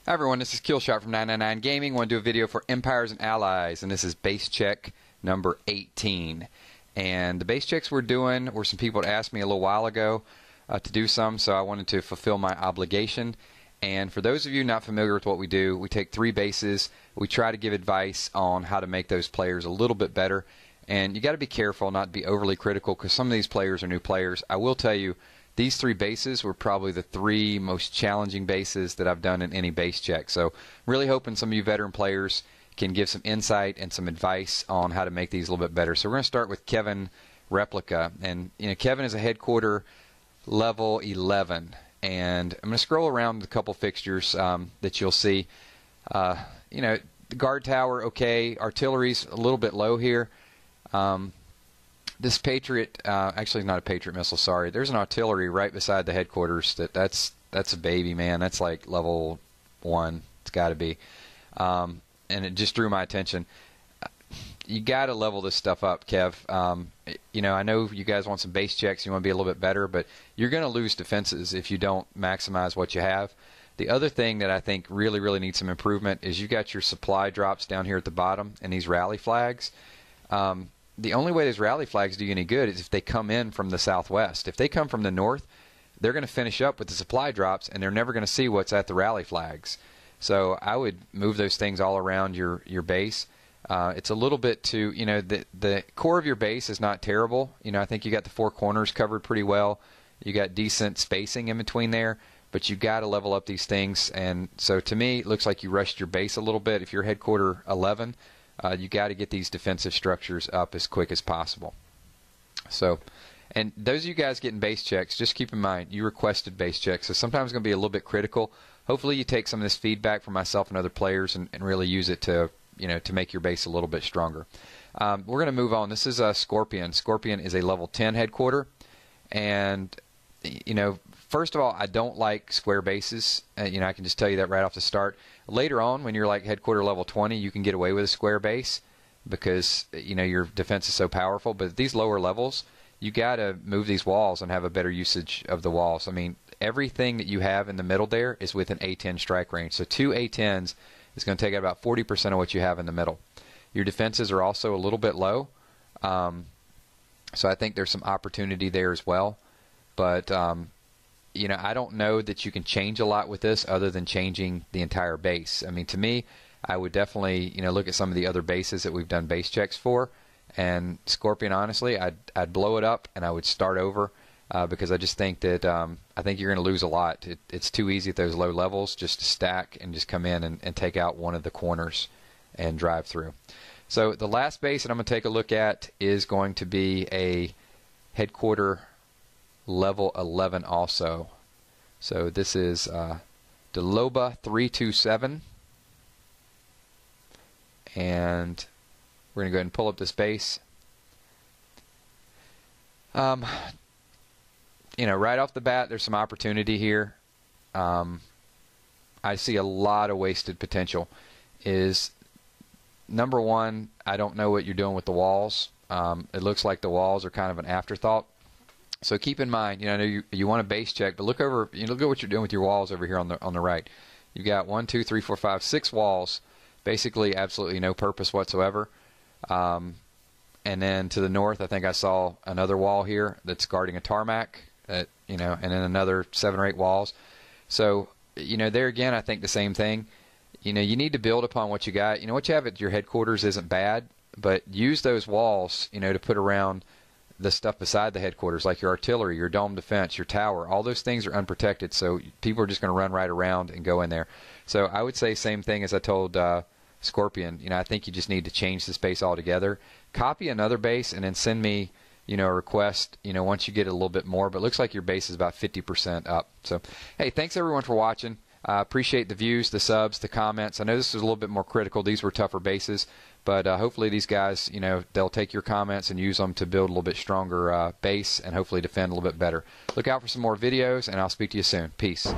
Hi everyone, this is Killshot from 999 Gaming. I want to do a video for Empires and Allies, and this is base check number 18. And the base checks we're doing were some people had asked me a little while ago to do some, so I wanted to fulfill my obligation. And for those of you not familiar with what we do, we take 3 bases, we try to give advice on how to make those players a little bit better. And you got to be careful not to be overly critical because some of these players are new players. I will tell you, these 3 bases were probably the 3 most challenging bases that I've done in any base check. So really hoping some of you veteran players can give some insight and some advice on how to make these a little bit better. So we're going to start with Kevin Replica. And Kevin is a headquarter level 11. And I'm going to scroll around a couple fixtures that you'll see. The guard tower, okay. Artillery's a little bit low here. This Patriot, actually not a Patriot missile, sorry. There's an artillery right beside the headquarters. That's a baby, man. That's like level 1. It's got to be. And it just drew my attention. You got to level this stuff up, Kev. I know you guys want some base checks. You want to be a little bit better, but you're going to lose defenses if you don't maximize what you have. The other thing that I think really needs some improvement is you got your supply drops down here at the bottom and these rally flags. The only way those rally flags do you any good is if they come in from the southwest. If they come from the north, they're going to finish up with the supply drops, and they're never going to see what's at the rally flags. So I would move those things all around your base. It's a little bit too, the core of your base is not terrible. I think you got the 4 corners covered pretty well. You got decent spacing in between there, but you got to level up these things. And so to me, it looks like you rushed your base a little bit. If you're headquarter 11, you got to get these defensive structures up as quick as possible. So, and those of you guys getting base checks, just keep in mind you requested base checks, so sometimes it's going to be a little bit critical. Hopefully you take some of this feedback from myself and other players and really use it to to make your base a little bit stronger. We're going to move on. This is Scorpion. Scorpion is a level 10 headquarter, and first of all, I don't like square bases. I can just tell you that right off the start. Later on, when you're like headquarter level 20, you can get away with a square base because your defense is so powerful. But at these lower levels, you got to move these walls and have a better usage of the walls. I mean, everything that you have in the middle there is with an A10 strike range. So 2 A10s is going to take out about 40% of what you have in the middle. Your defenses are also a little bit low, so I think there's some opportunity there as well. But I don't know that you can change a lot with this other than changing the entire base. I mean, to me, I would definitely look at some of the other bases that we've done base checks for. And Scorpion, honestly, I'd blow it up and I would start over because I just think that I think you're going to lose a lot. It's too easy at those low levels just to stack and just come in and take out one of the corners and drive through. So the last base that I'm going to take a look at is going to be a headquarter level 11 also. So this is the Loba 327, and we're going to go ahead and pull up this base. Right off the bat, there's some opportunity here. I see a lot of wasted potential. Number one, I don't know what you're doing with the walls. It looks like the walls are kind of an afterthought. So keep in mind, I know you want a base check, but look over, look at what you're doing with your walls over here on the right. You've got 1, 2, 3, 4, 5, 6 walls, basically absolutely no purpose whatsoever. And then to the north, I think I saw another wall here that's guarding a tarmac, and then another 7 or 8 walls. So, there again, I think the same thing. You need to build upon what you got. What you have at your headquarters isn't bad, but use those walls, to put around the stuff beside the headquarters, like your artillery, your dome defense, your tower. All those things are unprotected, so people are just going to run right around and go in there. So I would say same thing as I told Scorpion. I think you just need to change this base altogether. Copy another base and then send me, a request, once you get a little bit more. But it looks like your base is about 50% up. So, hey, thanks everyone for watching. I appreciate the views, the subs, the comments. I know this was a little bit more critical. These were tougher bases. But hopefully these guys, they'll take your comments and use them to build a little bit stronger base and hopefully defend a little bit better. Look out for some more videos, and I'll speak to you soon. Peace.